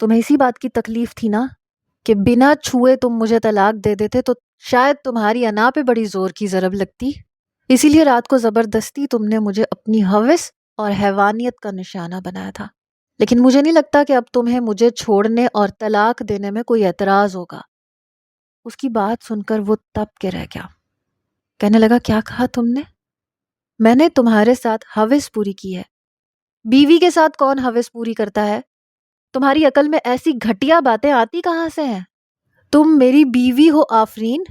تمہیں اسی بات کی تکلیف تھی نا کہ بنا چھوئے تم مجھے طلاق دے دیتے تو شاید تمہاری انا پہ بڑی زور کی ضرب لگتی، اسی لیے رات کو زبردستی تم نے مجھے اپنی ہوس اور حیوانیت کا نشانہ بنایا تھا۔ لیکن مجھے نہیں لگتا کہ اب تمہیں مجھے چھوڑنے اور طلاق دینے میں کوئی اعتراض ہوگا۔ اس کی بات سن کر وہ تپ کے رہ گیا، کہنے لگا کیا کہا تم نے؟ میں نے تمہارے ساتھ ہوس پوری کی ہے، بیوی کے ساتھ کون ہوس پوری کرتا ہے؟ تمہاری عقل میں ایسی گھٹیا باتیں آتی کہاں سے ہیں؟ تم میری بیوی ہو آفرین،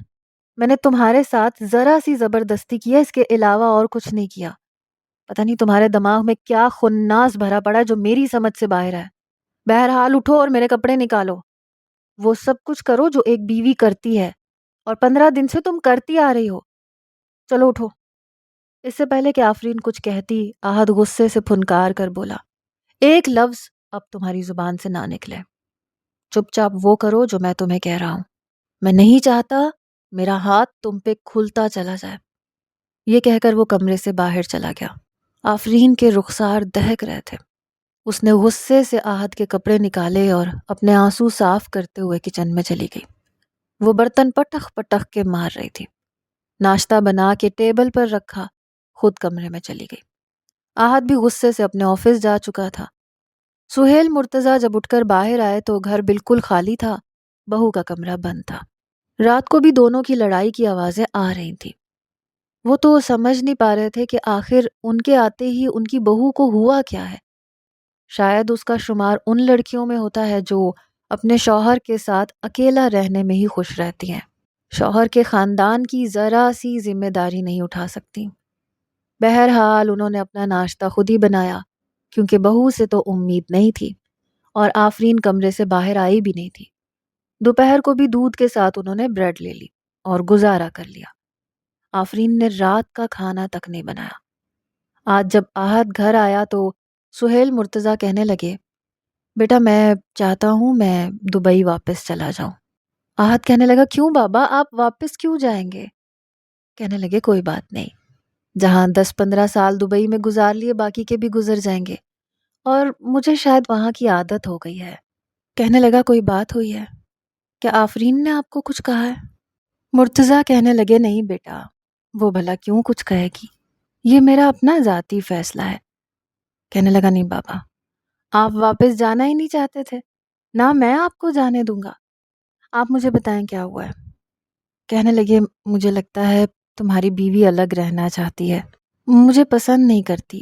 میں نے تمہارے ساتھ ذرا سی زبردستی کی ہے، اس کے علاوہ اور کچھ نہیں کیا۔ پتہ نہیں تمہارے دماغ میں کیا خناس بھرا پڑا جو میری سمجھ سے باہر ہے۔ بہرحال اٹھو اور میرے کپڑے نکالو، وہ سب کچھ کرو جو ایک بیوی کرتی ہے اور 15 دن سے تم کرتی آ رہی ہو۔ چلو اٹھو۔ اس سے پہلے کہ آفرین کچھ کہتی، آہد غصے سے پھنکار کر بولا، ایک لفظ اب تمہاری زبان سے نہ نکلے، چپ چاپ وہ کرو جو میں تمہیں کہہ رہا ہوں۔ میں نہیں چاہتا میرا ہاتھ تم پہ کھلتا چلا جائے۔ یہ کہہ کر وہ کمرے سے باہر چلا گیا۔ آفرین کے رخسار دہک رہے تھے۔ اس نے غصے سے آہد کے کپڑے نکالے اور اپنے آنسو صاف کرتے ہوئے کچن میں چلی گئی۔ وہ برتن پٹخ پٹخ کے مار رہی تھی۔ ناشتہ بنا کے ٹیبل پر رکھا، خود کمرے میں چلی گئی۔ آہد بھی غصے سے اپنے آفس جا چکا تھا۔ سہیل مرتضیٰ جب اٹھ کر باہر آئے تو گھر بالکل خالی تھا، بہو کا کمرہ بند تھا۔ رات کو بھی دونوں کی لڑائی کی آوازیں آ رہی تھیں۔ وہ تو سمجھ نہیں پا رہے تھے کہ آخر ان کے آتے ہی ان کی بہو کو ہوا کیا ہے۔ شاید اس کا شمار ان لڑکیوں میں ہوتا ہے جو اپنے شوہر کے ساتھ اکیلا رہنے میں ہی خوش رہتی ہیں، شوہر کے خاندان کی ذرا سی ذمہ داری نہیں اٹھا سکتی۔ بہرحال انہوں نے اپنا ناشتہ خود ہی بنایا، کیونکہ بہو سے تو امید نہیں تھی اور آفرین کمرے سے باہر آئی بھی نہیں تھی۔ دوپہر کو بھی دودھ کے ساتھ انہوں نے بریڈ لے لی اور گزارا کر لیا۔ آفرین نے رات کا کھانا تک نہیں بنایا۔ آج جب آہد گھر آیا تو سہیل مرتضیٰ کہنے لگے، بیٹا میں چاہتا ہوں میں دبئی واپس چلا جاؤں۔ آہد کہنے لگا، کیوں بابا، آپ واپس کیوں جائیں گے؟ کہنے لگے کوئی بات نہیں، جہاں 10-15 سال دبئی میں گزار لیے باقی کے بھی گزر جائیں گے، اور مجھے شاید وہاں کی عادت ہو گئی ہے۔ کہنے لگا کوئی بات ہوئی ہے؟ کیا آفرین نے آپ کو کچھ کہا ہے؟ مرتضیٰ کہنے لگے، نہیں بیٹا، وہ بھلا کیوں کچھ کہے گی، یہ میرا اپنا ذاتی فیصلہ ہے۔ کہنے لگا نہیں بابا، آپ واپس جانا ہی نہیں چاہتے تھے، نہ میں آپ کو جانے دوں گا، آپ مجھے بتائیں کیا ہوا ہے۔ کہنے لگے، مجھے لگتا ہے تمہاری بیوی الگ رہنا چاہتی ہے، مجھے پسند نہیں کرتی۔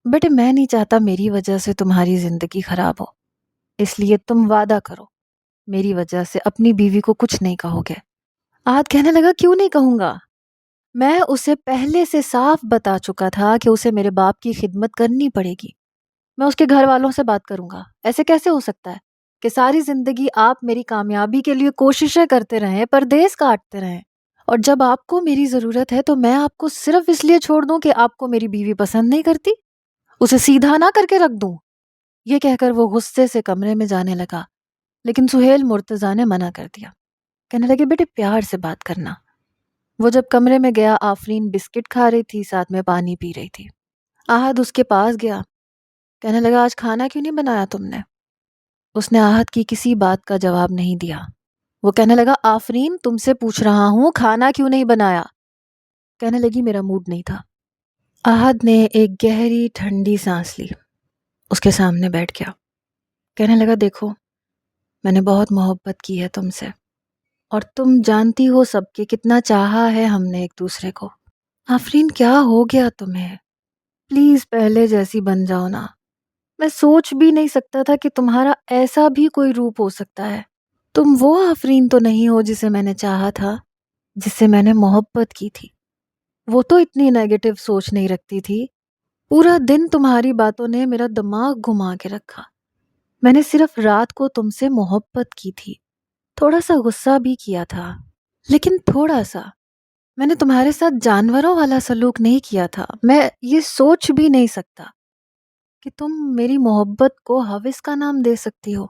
بیٹے میں نہیں چاہتا میری وجہ سے تمہاری زندگی خراب ہو، اس لیے تم وعدہ کرو میری وجہ سے اپنی بیوی کو کچھ نہیں کہو گے۔ آہد کہنے لگا، کیوں نہیں کہوں گا، میں اسے پہلے سے صاف بتا چکا تھا کہ اسے میرے باپ کی خدمت کرنی پڑے گی، میں اس کے گھر والوں سے بات کروں گا۔ ایسے کیسے ہو سکتا ہے کہ ساری زندگی آپ میری کامیابی کے لیے کوششیں کرتے رہیں، پردیس کاٹتے رہیں، اور جب آپ کو میری ضرورت ہے تو میں آپ کو صرف اس لیے چھوڑ دوں کہ آپ کو میری بیوی پسند نہیں کرتی، اسے سیدھا نہ کر کے رکھ دوں؟ یہ کہہ کر وہ غصے سے کمرے میں جانے لگا، لیکن سہیل مرتضیٰ نے منع کر دیا۔ کہنے لگے، بیٹے پیار سے بات کرنا۔ وہ جب کمرے میں گیا، آفرین بسکٹ کھا رہی تھی، ساتھ میں پانی پی رہی تھی۔ آہد اس کے پاس گیا، کہنے لگا، آج کھانا کیوں نہیں بنایا تم نے؟ اس نے آہد کی کسی بات کا جواب نہیں دیا۔ وہ کہنے لگا، آفرین تم سے پوچھ رہا ہوں کھانا کیوں نہیں بنایا؟ کہنے لگی، میرا موڈ نہیں تھا۔ آہد نے ایک گہری ٹھنڈی سانس لی، اس کے سامنے بیٹھ گیا، کہنے لگا، دیکھو میں نے بہت محبت کی ہے تم سے، اور تم جانتی ہو سب کہ کتنا چاہا ہے ہم نے ایک دوسرے کو۔ آفرین کیا ہو گیا تمہیں؟ پلیز پہلے جیسی بن جاؤ نا۔ میں سوچ بھی نہیں سکتا تھا کہ تمہارا ایسا بھی کوئی روپ ہو سکتا ہے۔ تم وہ آفرین تو نہیں ہو جسے میں نے چاہا تھا، جس سے میں نے محبت کی تھی۔ وہ تو اتنی نیگیٹو سوچ نہیں رکھتی تھی۔ پورا دن تمہاری باتوں نے میرا دماغ گھما کے رکھا۔ میں نے صرف رات کو تم سے محبت کی تھی، تھوڑا سا غصہ بھی کیا تھا، لیکن تھوڑا سا۔ میں نے تمہارے ساتھ جانوروں والا سلوک نہیں کیا تھا۔ میں یہ سوچ بھی نہیں سکتا کہ تم میری محبت کو ہوس کا نام دے سکتی ہو۔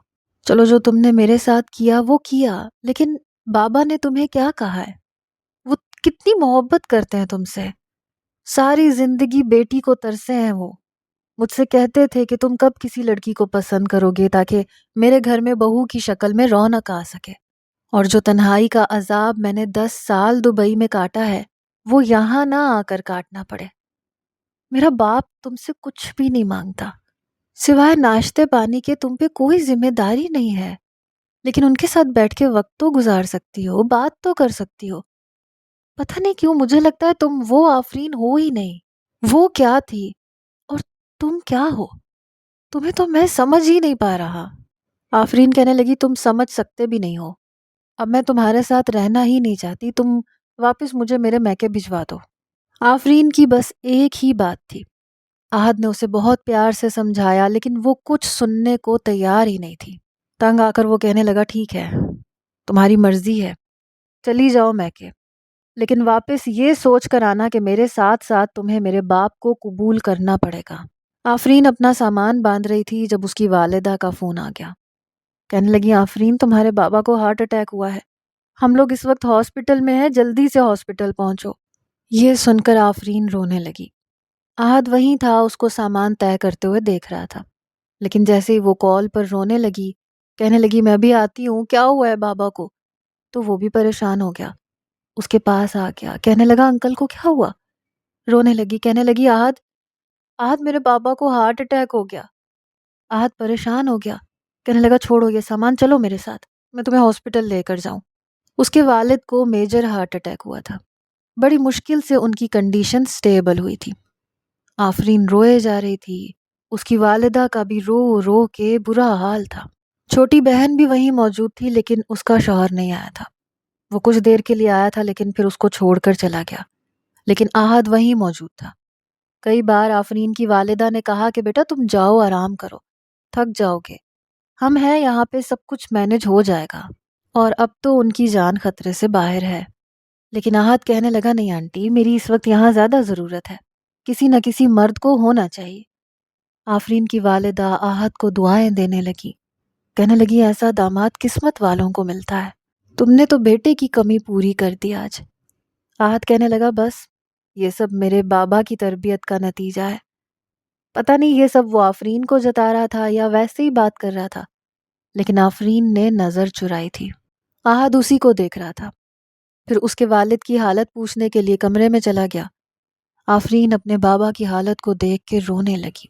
چلو جو تم نے میرے ساتھ کیا وہ کیا، لیکن بابا نے تمہیں کیا کہا ہے؟ وہ کتنی محبت کرتے ہیں تم سے، ساری زندگی بیٹی کو ترسے ہیں وہ۔ مجھ سے کہتے تھے کہ تم کب کسی لڑکی کو پسند کرو گے تاکہ میرے گھر میں بہو کی شکل میں رونق آ سکے، اور جو تنہائی کا عذاب میں نے 10 سال دبئی میں کاٹا ہے وہ یہاں نہ آ کر کاٹنا پڑے۔ میرا باپ تم سے کچھ بھی نہیں مانگتا، سوائے ناشتے پانی کے تم پہ کوئی ذمہ داری نہیں ہے، لیکن ان کے ساتھ بیٹھ کے وقت تو گزار سکتی ہو، بات تو کر سکتی ہو۔ پتہ نہیں کیوں مجھے لگتا ہے تم وہ آفرین ہو ہی نہیں۔ وہ کیا تھی اور تم کیا ہو؟ تمہیں تو میں سمجھ ہی نہیں پا رہا۔ آفرین کہنے لگی تم سمجھ سکتے بھی نہیں ہو، اب میں تمہارے ساتھ رہنا ہی نہیں چاہتی، تم واپس مجھے میرے میکے بھجوا دو۔ آفرین کی بس ایک ہی بات تھی۔ احد نے اسے بہت پیار سے سمجھایا لیکن وہ کچھ سننے کو تیار ہی نہیں تھی۔ تنگ آ کر وہ کہنے لگا ٹھیک ہے، تمہاری مرضی ہے، چلی جاؤ میکے، لیکن واپس یہ سوچ کر آنا کہ میرے ساتھ ساتھ تمہیں میرے باپ کو قبول کرنا پڑے گا۔ آفرین اپنا سامان باندھ رہی تھی جب اس کی والدہ کا فون آ گیا۔ کہنے لگی آفرین تمہارے بابا کو ہارٹ اٹیک ہوا ہے، ہم لوگ اس وقت ہاسپٹل میں ہیں، جلدی سے ہاسپٹل پہنچو۔ یہ سن کر آفرین رونے لگی۔ احد وہیں تھا، اس کو سامان طے کرتے ہوئے دیکھ رہا تھا، لیکن جیسے ہی وہ کال پر رونے لگی، کہنے لگی میں بھی آتی ہوں، کیا ہوا ہے بابا کو؟ تو وہ بھی پریشان ہو گیا، اس کے پاس آ گیا، کہنے لگا انکل کو کیا ہوا؟ رونے لگی، کہنے لگی احد میرے بابا کو ہارٹ اٹیک ہو گیا۔ احد پریشان ہو گیا، کہنے لگا چھوڑو یہ سامان، چلو میرے ساتھ، میں تمہیں ہاسپٹل لے کر جاؤں۔ اس کے والد کو میجر ہارٹ اٹیک ہوا تھا، بڑی مشکل سے ان کی کنڈیشن سٹیبل ہوئی تھی۔ آفرین روئے جا رہی تھی، اس کی والدہ کا بھی رو رو کے برا حال تھا۔ چھوٹی بہن بھی وہیں موجود تھی لیکن اس کا شوہر نہیں آیا تھا، وہ کچھ دیر کے لیے آیا تھا لیکن پھر اس کو چھوڑ کر چلا گیا، لیکن احد وہیں موجود تھا۔ کئی بار آفرین کی والدہ نے کہا کہ بیٹا تم جاؤ آرام کرو، تھک جاؤ گے، ہم ہیں یہاں پہ، سب کچھ مینج ہو جائے گا، اور اب تو ان کی جان خطرے سے باہر ہے۔ لیکن احد کہنے لگا نہیں آنٹی، میری اس وقت یہاں زیادہ ضرورت ہے، کسی نہ کسی مرد کو ہونا چاہیے۔ آفرین کی والدہ احد کو دعائیں دینے لگی، کہنے لگی ایسا داماد قسمت والوں کو ملتا ہے، تم نے تو بیٹے کی کمی پوری کر دی آج۔ احد کہنے لگا بس یہ سب میرے بابا کی تربیت کا نتیجہ ہے۔ پتہ نہیں یہ سب وہ آفرین کو جتا رہا تھا یا ویسے ہی بات کر رہا تھا، لیکن آفرین نے نظر چرائی تھی۔ احد اسی کو دیکھ رہا تھا، پھر اس کے والد کی حالت پوچھنے کے لیے کمرے میں چلا گیا۔ آفرین اپنے بابا کی حالت کو دیکھ کے رونے لگی،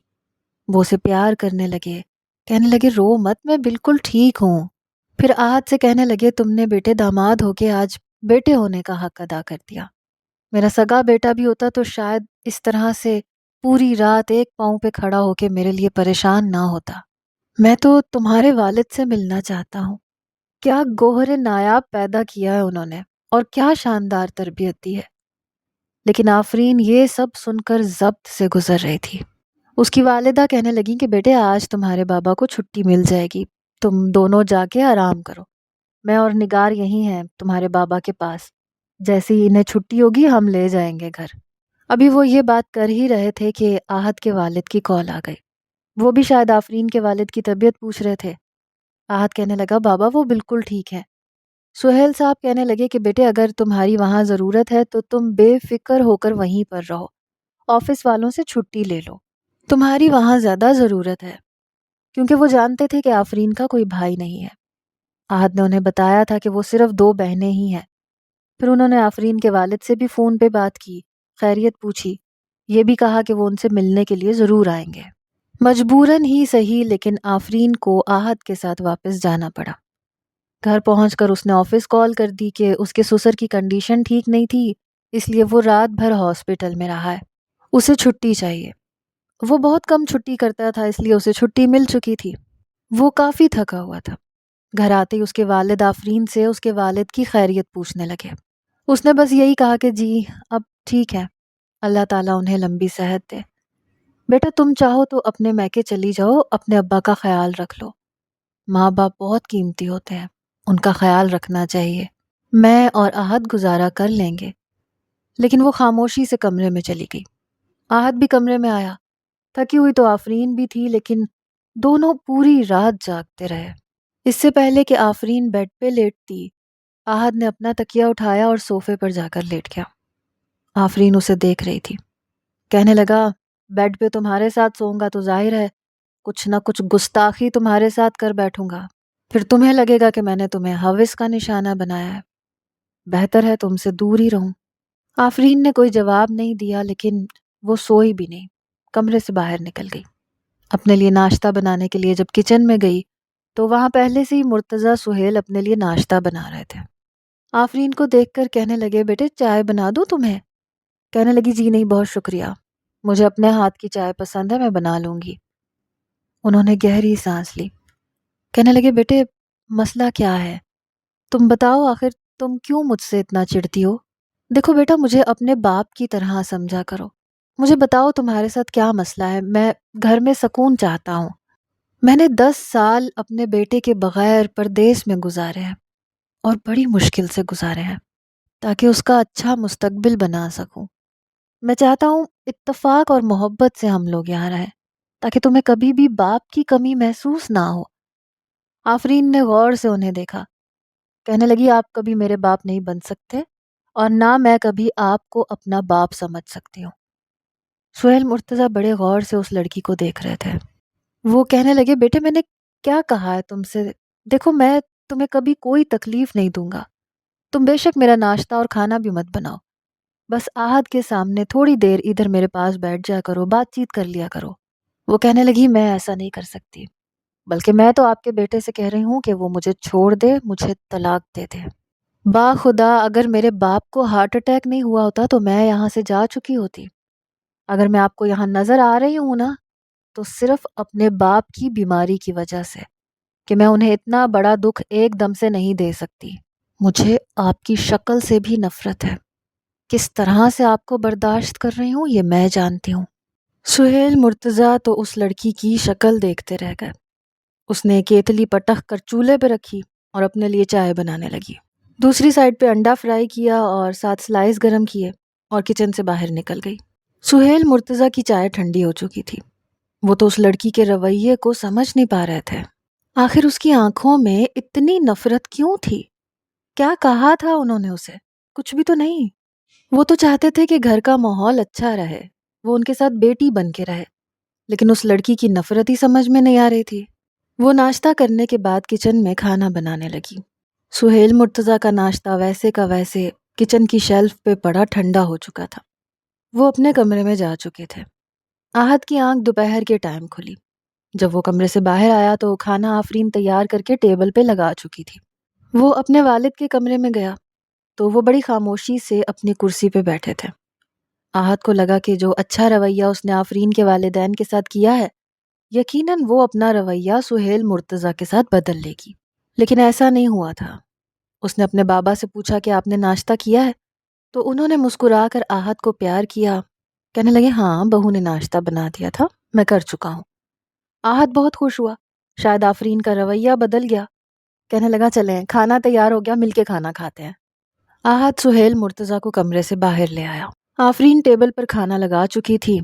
وہ اسے پیار کرنے لگے، کہنے لگے رو مت، میں بالکل ٹھیک ہوں۔ پھر احد سے کہنے لگے تم نے بیٹے داماد ہو کے آج بیٹے ہونے کا حق ادا کر دیا، میرا سگا بیٹا بھی ہوتا تو شاید اس طرح سے پوری رات ایک پاؤں پہ کھڑا ہو کے میرے لیے پریشان نہ ہوتا۔ میں تو تمہارے والد سے ملنا چاہتا ہوں، کیا گوہر نایاب پیدا کیا ہے انہوں نے، اور کیا شاندار تربیت دی ہے۔ لیکن آفرین یہ سب سن کر ضبط سے گزر رہی تھی۔ اس کی والدہ کہنے لگی کہ بیٹے آج تمہارے بابا کو چھٹی مل جائے گی، تم دونوں جا کے آرام کرو، میں اور نگار یہیں ہیں تمہارے بابا کے پاس، جیسے ہی انہیں چھٹی ہوگی ہم لے جائیں گے گھر۔ ابھی وہ یہ بات کر ہی رہے تھے کہ احد کے والد کی کال آ گئی، وہ بھی شاید آفرین کے والد کی طبیعت پوچھ رہے تھے۔ احد کہنے لگا بابا وہ بالکل ٹھیک ہے۔ سہیل صاحب کہنے لگے کہ بیٹے اگر تمہاری وہاں ضرورت ہے تو تم بے فکر ہو کر وہیں پر رہو، آفس والوں سے چھٹی لے لو، تمہاری وہاں زیادہ ضرورت ہے، کیونکہ وہ جانتے تھے کہ آفرین کا کوئی بھائی نہیں ہے۔ احد نے انہیں بتایا تھا کہ وہ صرف 2 بہنیں ہی ہیں۔ پھر انہوں نے آفرین کے والد سے بھی فون پہ بات کی، خیریت پوچھی، یہ بھی کہا کہ وہ ان سے ملنے کے لیے ضرور آئیں گے۔ مجبوراً ہی صحیح لیکن آفرین کو احد کے ساتھ واپس جانا پڑا۔ گھر پہنچ کر اس نے آفس کال کر دی کہ اس کے سسر کی کنڈیشن ٹھیک نہیں تھی، اس لیے وہ رات بھر ہاسپٹل میں رہا ہے، اسے چھٹی چاہیے۔ وہ بہت کم چھٹی کرتا تھا اس لیے اسے چھٹی مل چکی تھی۔ وہ کافی تھکا ہوا تھا۔ گھر آتے ہی اس کے والد آفرین سے اس کے والد کی خیریت پوچھنے لگے۔ اس نے بس یہی کہا کہ جی اب ٹھیک ہے، اللہ تعالیٰ انہیں لمبی صحت دے۔ بیٹا تم چاہو تو اپنے میکے چلی جاؤ، اپنے ابا کا خیال رکھ لو، ماں باپ بہت قیمتی ہوتے ہیں، ان کا خیال رکھنا چاہیے، میں اور احد گزارا کر لیں گے۔ لیکن وہ خاموشی سے کمرے میں چلی گئی۔ احد بھی کمرے میں آیا، تھکی ہوئی تو آفرین بھی تھی لیکن دونوں پوری رات جاگتے رہے۔ اس سے پہلے کہ آفرین بیڈ پہ لیٹتی، احد نے اپنا تکیہ اٹھایا اور صوفے پر جا کر لیٹ گیا۔ آفرین اسے دیکھ رہی تھی، کہنے لگا بیڈ پہ تمہارے ساتھ سوؤں گا تو ظاہر ہے کچھ نہ کچھ گستاخی تمہارے ساتھ کر بیٹھوں گا، پھر تمہیں لگے گا کہ میں نے تمہیں ہوس کا نشانہ بنایا ہے۔ بہتر ہے تم سے دور ہی رہوں۔ آفرین نے کوئی جواب نہیں دیا، لیکن وہ سوئی بھی نہیں، کمرے سے باہر نکل گئی۔ اپنے لیے ناشتہ بنانے کے لیے جب کچن میں گئی تو وہاں پہلے سے ہی مرتضیٰ سہیل اپنے لیے ناشتہ بنا رہے تھے۔ آفرین کو دیکھ کر کہنے لگے، بیٹے چائے بنا دوں تمہیں؟ کہنے لگی، جی نہیں بہت شکریہ، مجھے اپنے ہاتھ کی چائے پسند ہے، میں بنا لوں گی۔ انہوں نے گہری سانس لی، کہنے لگے، بیٹے مسئلہ کیا ہے؟ تم بتاؤ، آخر تم کیوں مجھ سے اتنا چڑھتی ہو؟ دیکھو بیٹا، مجھے اپنے باپ کی طرح سمجھا کرو، مجھے بتاؤ تمہارے ساتھ کیا مسئلہ ہے؟ میں گھر میں سکون چاہتا ہوں۔ میں نے 10 سال اپنے بیٹے کے بغیر پردیس میں گزارے ہیں، اور بڑی مشکل سے گزارے ہیں، تاکہ اس کا اچھا مستقبل بنا سکوں۔ میں چاہتا ہوں اتفاق اور محبت سے ہم لوگ یہاں رہیں، تاکہ تمہیں کبھی بھی باپ کی کمی محسوس نہ ہو۔ آفرین نے غور سے انہیں دیکھا، کہنے لگی، آپ کبھی میرے باپ نہیں بن سکتے، اور نہ میں کبھی آپ کو اپنا باپ سمجھ سکتی ہوں۔ سہیل مرتضیٰ بڑے غور سے اس لڑکی کو دیکھ رہے تھے۔ وہ کہنے لگے، بیٹے میں نے کیا کہا ہے تم سے؟ دیکھو میں تمہیں کبھی کوئی تکلیف نہیں دوں گا، تم بے شک میرا ناشتہ اور کھانا بھی مت بناؤ، بس آہد کے سامنے تھوڑی دیر ادھر میرے پاس بیٹھ جایا کرو، بات چیت کر لیا کرو۔ وہ کہنے لگی، میں ایسا نہیں کر سکتی، بلکہ میں تو آپ کے بیٹے سے کہہ رہی ہوں کہ وہ مجھے چھوڑ دے، مجھے طلاق دے دے۔ با خدا اگر میرے باپ کو ہارٹ اٹیک نہیں ہوا ہوتا تو میں یہاں سے جا چکی ہوتی۔ اگر میں آپ کو یہاں نظر آ رہی ہوں نا، تو صرف اپنے باپ کی بیماری کی وجہ سے، کہ میں انہیں اتنا بڑا دکھ ایک دم سے نہیں دے سکتی۔ مجھے آپ کی شکل سے بھی نفرت ہے، کس طرح سے آپ کو برداشت کر رہی ہوں یہ میں جانتی ہوں۔ سہیل مرتضیٰ تو اس لڑکی کی شکل دیکھتے رہ گئے۔ اس نے کیتلی پٹخ کر چولہے پہ رکھی اور اپنے لیے چائے بنانے لگی۔ دوسری سائڈ پہ انڈا فرائی کیا اور 7 سلائس گرم کیے اور کچن سے باہر نکل گئی۔ سہیل مرتضیٰ کی چائے ٹھنڈی ہو چکی تھی۔ وہ تو اس لڑکی کے رویے کو سمجھ نہیں پا رہے تھے۔ آخر اس کی آنکھوں میں اتنی نفرت کیوں تھی؟ کیا کہا تھا انہوں نے اسے؟ کچھ بھی تو نہیں۔ وہ تو چاہتے تھے کہ گھر کا ماحول اچھا رہے، وہ ان کے ساتھ بیٹی بن کے رہے، لیکن اس لڑکی کی نفرت ہی سمجھ میں نہیں آ رہی تھی۔ وہ ناشتہ کرنے کے بعد کچن میں کھانا بنانے لگی۔ سہیل مرتضیٰ کا ناشتہ ویسے کا ویسے کچن کی شیلف پہ پڑا ٹھنڈا ہو چکا تھا۔ وہ اپنے کمرے میں جا چکے تھے۔ آہد کی آنکھ دوپہر کے ٹائم کھلی۔ جب وہ کمرے سے باہر آیا تو کھانا آفرین تیار کر کے ٹیبل پہ لگا چکی تھی۔ وہ اپنے والد کے کمرے میں گیا تو وہ بڑی خاموشی سے اپنی کرسی پہ بیٹھے تھے۔ آہد کو لگا کہ جو اچھا رویہ اس نے آفرین کے والدین کے ساتھ کیا ہے، یقیناً وہ اپنا رویہ سہیل مرتضیٰ کے ساتھ بدل لے گی، لیکن ایسا نہیں ہوا تھا۔ اس نے اپنے بابا سے پوچھا کہ آپ نے ناشتہ کیا ہے؟ تو انہوں نے مسکرا کر آہد کو پیار کیا، کہنے لگے، ہاں بہو نے ناشتہ بنا دیا تھا، میں کر چکا ہوں۔ آہد بہت خوش ہوا، شاید آفرین کا رویہ بدل گیا۔ کہنے لگا، چلیں کھانا تیار ہو گیا، مل کے کھانا کھاتے ہیں۔ آہد سہیل مرتضیٰ کو کمرے سے باہر لے آیا۔ آفرین ٹیبل پر کھانا لگا چکی تھی۔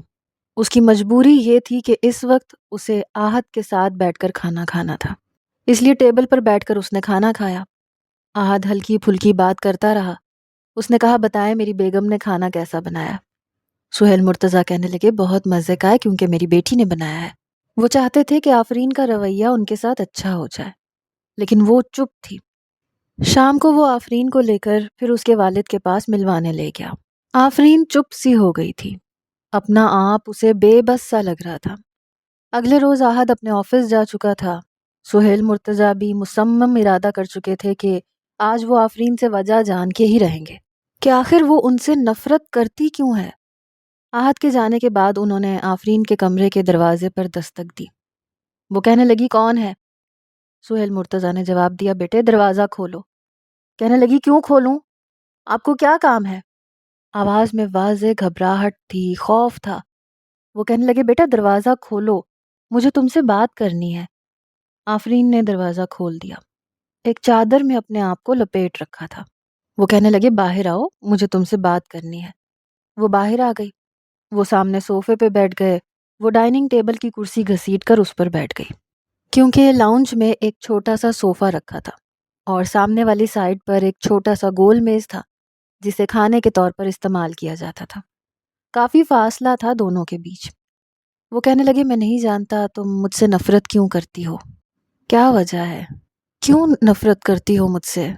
اس کی مجبوری یہ تھی کہ اس وقت اسے آہد کے ساتھ بیٹھ کر کھانا کھانا تھا، اس لیے ٹیبل پر بیٹھ کر اس نے کھانا کھایا۔ آہد ہلکی پھلکی بات کرتا رہا۔ اس نے کہا، بتائیں میری بیگم نے کھانا کیسا بنایا؟ سہیل مرتضیٰ کہنے لگے، بہت مزے کا ہے، کیونکہ میری بیٹی نے بنایا ہے۔ وہ چاہتے تھے کہ آفرین کا رویہ ان کے ساتھ اچھا ہو جائے، لیکن وہ چپ تھی۔ شام کو وہ آفرین کو لے کر پھر اس کے والد کے پاس ملوانے لے گیا۔ آفرین چپ سی ہو گئی تھی، اپنا آپ اسے بے بس سا لگ رہا تھا۔ اگلے روز آہد اپنے آفس جا چکا تھا۔ سہیل مرتضیٰ بھی مصمم ارادہ کر چکے تھے کہ آج وہ آفرین سے وجہ جان کے ہی رہیں گے کہ آخر وہ ان سے نفرت کرتی کیوں ہے۔ آہد کے جانے کے بعد انہوں نے آفرین کے کمرے کے دروازے پر دستک دی۔ وہ کہنے لگی، کون ہے؟ سہیل مرتضیٰ نے جواب دیا، بیٹے دروازہ کھولو۔ کہنے لگی، کیوں کھولوں؟ آپ کو کیا کام ہے؟ آواز میں واضح گھبراہٹ تھی، خوف تھا۔ وہ کہنے لگے، بیٹا دروازہ کھولو، مجھے تم سے بات کرنی ہے۔ آفرین نے دروازہ کھول دیا، ایک چادر میں اپنے آپ کو لپیٹ رکھا تھا۔ وہ کہنے لگے، باہر آؤ، مجھے تم سے بات کرنی ہے۔ وہ باہر آ گئی۔ وہ سامنے صوفے پہ بیٹھ گئے۔ وہ ڈائننگ ٹیبل کی کرسی گھسیٹ کر اس پر بیٹھ گئی، کیونکہ لاؤنج میں ایک چھوٹا سا صوفہ رکھا تھا اور سامنے والی سائڈ پر ایک چھوٹا سا گول میز تھا جسے کھانے کے طور پر استعمال کیا جاتا تھا۔ کافی فاصلہ تھا دونوں کے بیچ۔ وہ کہنے لگے میں نہیں جانتا تم مجھ سے نفرت کیوں کرتی ہو، کیا وجہ ہے، کیوں نفرت کرتی ہو مجھ سے؟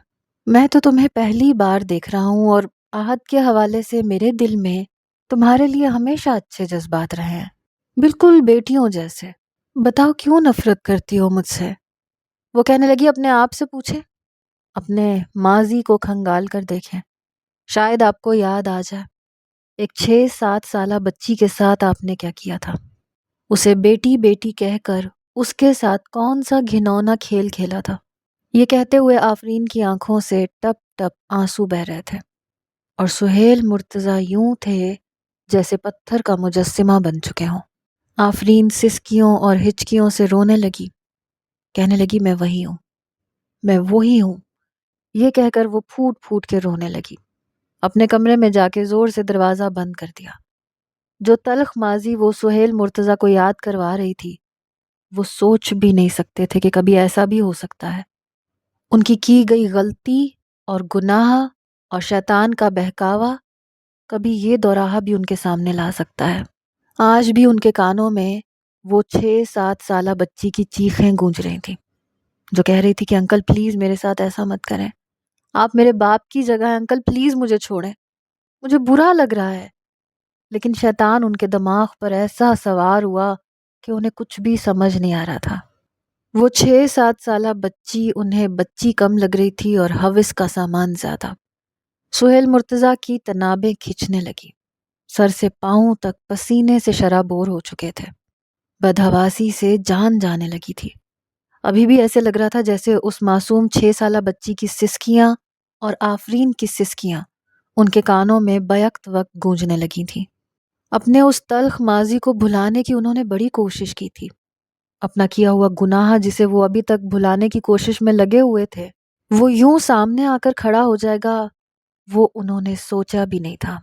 میں تو تمہیں پہلی بار دیکھ رہا ہوں اور آہت کے حوالے سے میرے دل میں تمہارے لیے ہمیشہ اچھے جذبات رہے ہیں، بالکل بیٹیوں جیسے، بتاؤ کیوں نفرت کرتی ہو مجھ سے؟ وہ کہنے لگی اپنے آپ سے پوچھیں، اپنے ماضی کو کھنگال کر دیکھیں، شاید آپ کو یاد آ جائے ایک 6-7 سالہ بچی کے ساتھ آپ نے کیا کیا تھا، اسے بیٹی بیٹی کہہ کر اس کے ساتھ کون سا گھنونا کھیل کھیلا تھا۔ یہ کہتے ہوئے آفرین کی آنکھوں سے ٹپ ٹپ آنسو بہہ رہے تھے اور سہیل مرتضیٰ یوں تھے جیسے پتھر کا مجسمہ بن چکے ہوں۔ آفرین سسکیوں اور ہچکیوں سے رونے لگی، کہنے لگی میں وہی ہوں، میں وہی ہوں، یہ کہہ کر وہ پھوٹ پھوٹ کے رونے لگی۔ اپنے کمرے میں جا کے زور سے دروازہ بند کر دیا۔ جو تلخ ماضی وہ سہیل مرتضیٰ کو یاد کروا رہی تھی، وہ سوچ بھی نہیں سکتے تھے کہ کبھی ایسا بھی ہو سکتا ہے۔ ان کی گئی غلطی اور گناہ اور شیطان کا بہکاوا کبھی یہ دوراہا بھی ان کے سامنے لا سکتا ہے۔ آج بھی ان کے کانوں میں وہ 6-7 سالہ بچی کی چیخیں گونج رہی تھیں جو کہہ رہی تھی کہ انکل پلیز میرے ساتھ ایسا مت کریں، آپ میرے باپ کی جگہ ہیں، انکل پلیز مجھے چھوڑیں، مجھے برا لگ رہا ہے۔ لیکن شیطان ان کے دماغ پر ایسا سوار ہوا کہ انہیں کچھ بھی سمجھ نہیں آ رہا تھا۔ وہ 6-7 سالہ بچی انہیں بچی کم لگ رہی تھی اور ہوس کا سامان زیادہ۔ سہیل مرتضیٰ کی تنابیں کھچنے لگی، سر سے پاؤں تک پسینے سے شرابور ہو چکے تھے، بدحواسی سے جان جانے لگی تھی۔ ابھی بھی ایسے لگ رہا تھا جیسے اس معصوم 6 سالہ بچی کی سسکیاں اور آفرین کی سسکیاں ان کے کانوں میں بیک وقت گونجنے لگی تھیں۔ اپنے اس تلخ ماضی کو بھلانے کی انہوں نے بڑی کوشش کی تھی، اپنا کیا ہوا گناہ جسے وہ ابھی تک بھلانے کی کوشش میں لگے ہوئے تھے وہ یوں سامنے آ کر کھڑا ہو جائے گا، وہ انہوں نے سوچا بھی نہیں تھا۔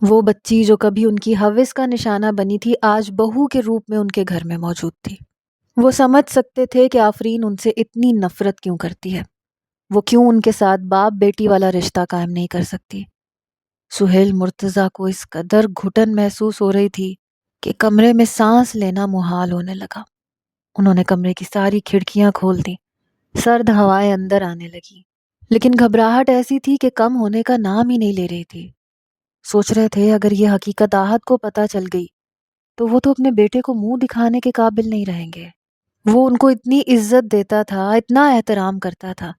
وہ بچی جو کبھی ان کی ہوس کا نشانہ بنی تھی آج بہو کے روپ میں ان کے گھر میں موجود تھی۔ وہ سمجھ سکتے تھے کہ آفرین ان سے اتنی نفرت کیوں کرتی ہے، وہ کیوں ان کے ساتھ باپ بیٹی والا رشتہ قائم نہیں کر سکتی۔ سہیل مرتضیٰ کو اس قدر گھٹن محسوس ہو رہی تھی کہ کمرے میں سانس لینا محال ہونے لگا۔ انہوں نے کمرے کی ساری کھڑکیاں کھول دیں، سرد ہوائیں اندر آنے لگی، لیکن گھبراہٹ ایسی تھی کہ کم ہونے کا نام ہی نہیں لے رہی تھی۔ سوچ رہے تھے اگر یہ حقیقت آہت کو پتہ چل گئی تو وہ تو اپنے بیٹے کو منہ دکھانے کے قابل نہیں رہیں گے۔ وہ ان کو اتنی عزت دیتا تھا، اتنا احترام کرتا تھا،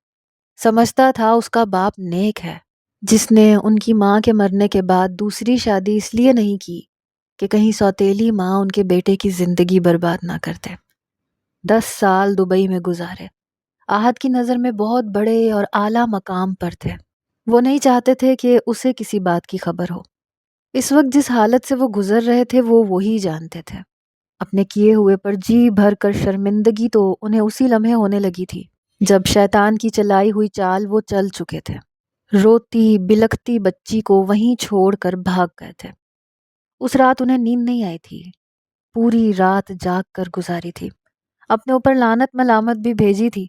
سمجھتا تھا اس کا باپ نیک ہے، جس نے ان کی ماں کے مرنے کے بعد دوسری شادی اس لیے نہیں کی کہ کہیں سوتیلی ماں ان کے بیٹے کی زندگی برباد نہ کر دے۔ 10 سال دبئی میں گزارے، آہت کی نظر میں بہت بڑے اور اعلیٰ مقام پر تھے۔ وہ نہیں چاہتے تھے کہ اسے کسی بات کی خبر ہو۔ اس وقت جس حالت سے وہ گزر رہے تھے وہ وہی جانتے تھے۔ اپنے کیے ہوئے پر جی بھر کر شرمندگی تو انہیں اسی لمحے ہونے لگی تھی جب شیطان کی چلائی ہوئی چال وہ چل چکے تھے، روتی بلکتی بچی کو وہیں چھوڑ کر بھاگ گئے تھے۔ اس رات انہیں نیند نہیں آئی تھی، پوری رات جاگ کر گزاری تھی، اپنے اوپر لعنت ملامت بھی بھیجی تھی۔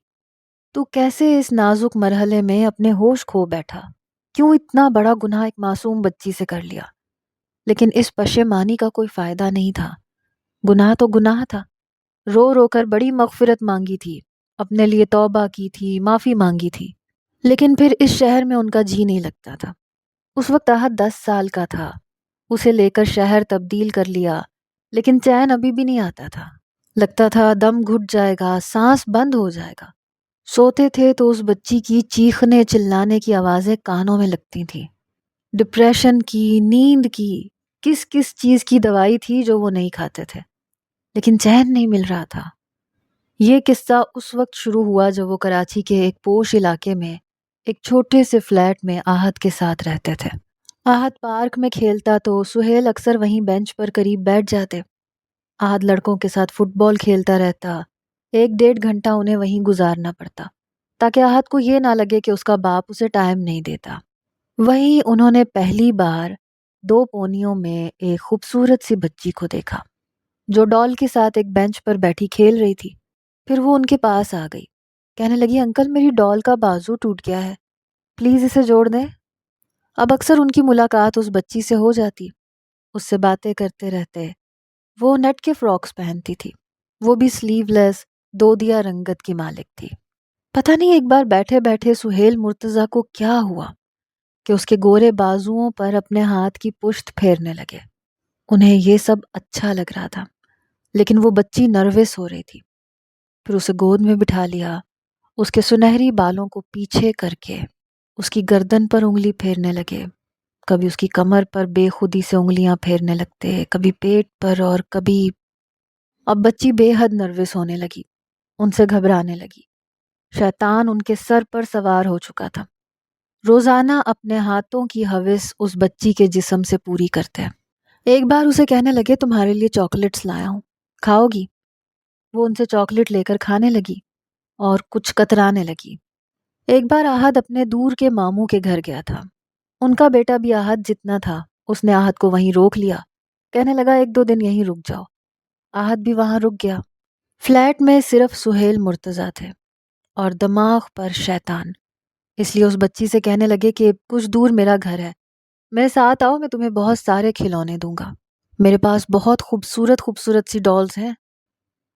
تو کیسے اس نازک مرحلے میں اپنے ہوش کھو بیٹھا، کیوں اتنا بڑا گناہ ایک معصوم بچی سے کر لیا؟ لیکن اس پشیمانی کا کوئی فائدہ نہیں تھا، گناہ تو گناہ تھا۔ رو رو کر بڑی مغفرت مانگی تھی، اپنے لیے توبہ کی تھی، معافی مانگی تھی، لیکن پھر اس شہر میں ان کا جی نہیں لگتا تھا۔ اس وقت آہت 10 سال کا تھا، اسے لے کر شہر تبدیل کر لیا، لیکن چین ابھی بھی نہیں آتا تھا۔ لگتا تھا دم گھٹ جائے گا، سانس بند ہو جائے گا۔ سوتے تھے تو اس بچی کی چیخنے چلانے کی آوازیں کانوں میں لگتی تھیں۔ ڈپریشن کی، نیند کی، کس کس چیز کی دوائی تھی جو وہ نہیں کھاتے تھے، لیکن چین نہیں مل رہا تھا۔ یہ قصہ اس وقت شروع ہوا جب وہ کراچی کے ایک پوش علاقے میں ایک چھوٹے سے فلیٹ میں آہت کے ساتھ رہتے تھے۔ آہت پارک میں کھیلتا تو سہیل اکثر وہیں بینچ پر قریب بیٹھ جاتے۔ آہت لڑکوں کے ساتھ فٹ بال کھیلتا رہتا، 1-1.5 گھنٹہ انہیں وہیں گزارنا پڑتا تاکہ آہت کو یہ نہ لگے کہ اس کا باپ اسے ٹائم نہیں دیتا۔ وہیں انہوں نے پہلی بار 2 پونیوں میں ایک خوبصورت سی بچی کو دیکھا جو ڈال کے ساتھ ایک بینچ پر بیٹھی کھیل رہی تھی۔ پھر وہ ان کے پاس آ گئی، کہنے لگی انکل میری ڈال کا بازو ٹوٹ گیا ہے، پلیز اسے جوڑ دیں۔ اب اکثر ان کی ملاقات اس بچی سے ہو جاتی، اس سے باتیں کرتے رہتے، وہ نیٹ کے فراکس پہنتی تھی، وہ بھی سلیو لیس، دودیا رنگت کی مالک تھی۔ پتہ نہیں ایک بار بیٹھے بیٹھے سہیل مرتضیٰ کو کیا ہوا کہ اس کے گورے بازوؤں پر اپنے ہاتھ کی پشت پھیرنے لگے۔ انہیں یہ سب اچھا لگ رہا تھا، لیکن وہ بچی نروس ہو رہی تھی۔ پھر اسے گود میں بٹھا لیا، اس کے سنہری بالوں کو پیچھے کر کے اس کی گردن پر انگلی پھیرنے لگے، کبھی اس کی کمر پر بے خودی سے انگلیاں پھیرنے لگتے، کبھی پیٹ پر اور کبھی… اب بچی بے حد نروس ہونے لگی، ان سے گھبرانے لگی۔ شیطان ان کے سر پر سوار ہو چکا تھا۔ روزانہ اپنے ہاتھوں کی ہوس اس بچی کے جسم سے پوری کرتے۔ ایک بار اسے کہنے لگے تمہارے لیے چاکلیٹس لایا ہوں، کھاؤ گی؟ وہ ان سے چاکلیٹ لے کر کھانے لگی اور کچھ کترانے لگی۔ ایک بار آہد اپنے دور کے ماموں کے گھر گیا تھا، ان کا بیٹا بھی آہد جتنا تھا، اس نے آہد کو وہیں روک لیا، کہنے لگا 1-2 دن یہیں رک جاؤ۔ آہد بھی وہاں رک گیا۔ فلیٹ میں صرف سہیل مرتضیٰ تھے اور دماغ پر شیطان، اس لیے اس بچی سے کہنے لگے کہ کچھ دور میرا گھر ہے، میرے ساتھ آؤ، میں تمہیں بہت سارے کھلونے دوں گا، میرے پاس بہت خوبصورت خوبصورت سی ڈالز ہیں۔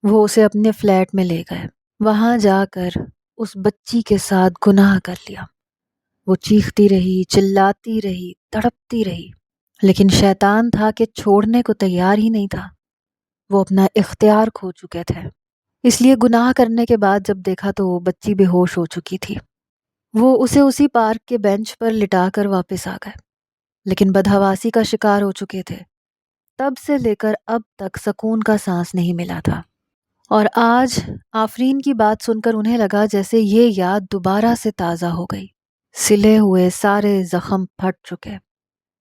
وہ اسے اپنے فلیٹ میں لے گئے، وہاں جا کر اس بچی کے ساتھ گناہ کر لیا۔ وہ چیختی رہی، چلاتی رہی، تڑپتی رہی، لیکن شیطان تھا کہ چھوڑنے کو تیار ہی نہیں تھا۔ وہ اپنا اختیار کھو چکے تھے، اس لیے گناہ کرنے کے بعد جب دیکھا تو وہ بچی بے ہوش ہو چکی تھی۔ وہ اسے اسی پارک کے بینچ پر لٹا کر واپس آ گئے، لیکن بدحواسی کا شکار ہو چکے تھے۔ تب سے لے کر اب تک سکون کا سانس نہیں ملا تھا، اور آج آفرین کی بات سن کر انہیں لگا جیسے یہ یاد دوبارہ سے تازہ ہو گئی۔ سلے ہوئے سارے زخم پھٹ چکے۔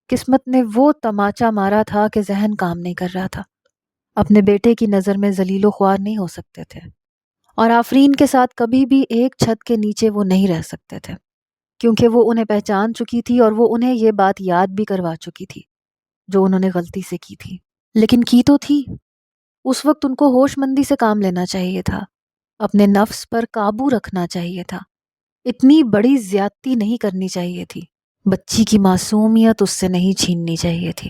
قسمت نے وہ تماچا مارا تھا کہ ذہن کام نہیں کر رہا تھا، اپنے بیٹے کی نظر میں ذلیل و خوار نہیں ہو سکتے تھے، اور آفرین کے ساتھ کبھی بھی ایک چھت کے نیچے وہ نہیں رہ سکتے تھے، کیونکہ وہ انہیں پہچان چکی تھی اور وہ انہیں یہ بات یاد بھی کروا چکی تھی جو انہوں نے غلطی سے کی تھی۔ لیکن کی تو تھی، اس وقت ان کو ہوش مندی سے کام لینا چاہیے تھا، اپنے نفس پر قابو رکھنا چاہیے تھا، اتنی بڑی زیادتی نہیں کرنی چاہیے تھی، بچی کی معصومیت اس سے نہیں چھیننی چاہیے تھی۔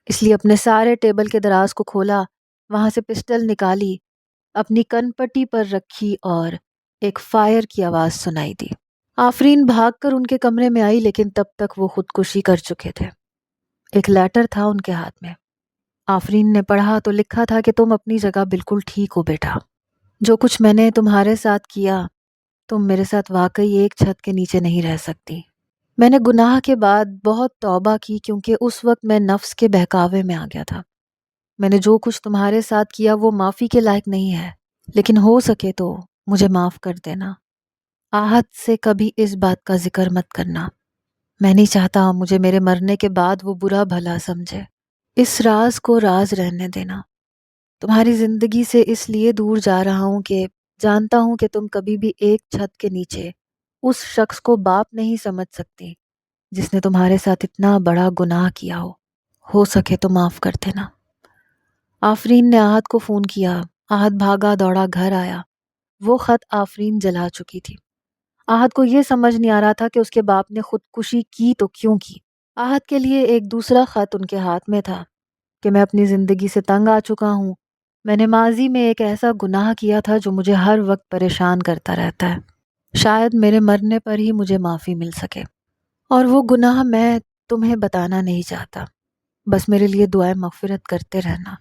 اس لیے اپنے سارے ٹیبل کے دراز کو کھولا، وہاں سے پسٹل نکالی، اپنی کن پٹی پر رکھی اور ایک فائر کی آواز سنائی دی۔ آفرین بھاگ کر ان کے کمرے میں آئی، لیکن تب تک وہ خودکشی کر چکے تھے۔ ایک لیٹر تھا ان کے ہاتھ میں۔ آفرین نے پڑھا تو لکھا تھا کہ تم اپنی جگہ بالکل ٹھیک ہو بیٹا، جو کچھ میں نے تمہارے ساتھ کیا، تم میرے ساتھ واقعی ایک چھت کے نیچے نہیں رہ سکتی۔ میں نے گناہ کے بعد بہت توبہ کی، کیونکہ اس وقت میں نفس کے بہکاوے میں آ گیا تھا۔ میں نے جو کچھ تمہارے ساتھ کیا وہ معافی کے لائق نہیں ہے، لیکن ہو سکے تو مجھے معاف کر دینا۔ آہد سے کبھی اس بات کا ذکر مت کرنا، میں نہیں چاہتا مجھے میرے مرنے کے بعد وہ برا بھلا سمجھے۔ اس راز کو راز رہنے دینا۔ تمہاری زندگی سے اس لیے دور جا رہا ہوں کہ جانتا ہوں کہ تم کبھی بھی ایک چھت کے نیچے اس شخص کو باپ نہیں سمجھ سکتی جس نے تمہارے ساتھ اتنا بڑا گناہ کیا ہو سکے تو معاف کر دینا۔ آفرین نے آہد کو فون کیا، آہد بھاگا دوڑا گھر آیا۔ وہ خط آفرین جلا چکی تھی۔ آہد کو یہ سمجھ نہیں آ رہا تھا کہ اس کے باپ نے خودکشی کی تو کیوں کی۔ آہد کے لیے ایک دوسرا خط ان کے ہاتھ میں تھا کہ میں اپنی زندگی سے تنگ آ چکا ہوں، میں نے ماضی میں ایک ایسا گناہ کیا تھا جو مجھے ہر وقت پریشان کرتا رہتا ہے، شاید میرے مرنے پر ہی مجھے معافی مل سکے، اور وہ گناہ میں تمہیں بتانا نہیں چاہتا، بس میرے لیے دعائیں مغفرت کرتے رہنا۔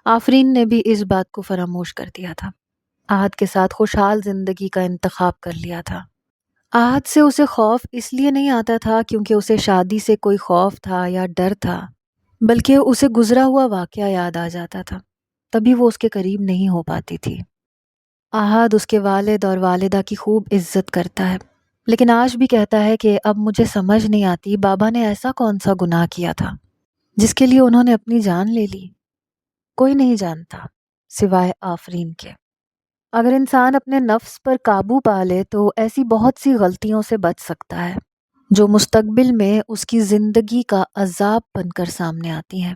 آفرین نے بھی اس بات کو فراموش کر دیا تھا، آہد کے ساتھ خوشحال زندگی کا انتخاب کر لیا تھا۔ آہد سے اسے خوف اس لیے نہیں آتا تھا کیونکہ اسے شادی سے کوئی خوف تھا یا ڈر تھا، بلکہ اسے گزرا ہوا واقعہ یاد آ جاتا تھا، تبھی وہ اس کے قریب نہیں ہو پاتی تھی۔ آہد اس کے والد اور والدہ کی خوب عزت کرتا ہے، لیکن آج بھی کہتا ہے کہ اب مجھے سمجھ نہیں آتی بابا نے ایسا کون سا گناہ کیا تھا جس کے لیے انہوں نے اپنی جان لے لی۔ کوئی نہیں جانتا سوائے آفرین کے۔ اگر انسان اپنے نفس پر قابو پا لے تو ایسی بہت سی غلطیوں سے بچ سکتا ہے جو مستقبل میں اس کی زندگی کا عذاب بن کر سامنے آتی ہیں۔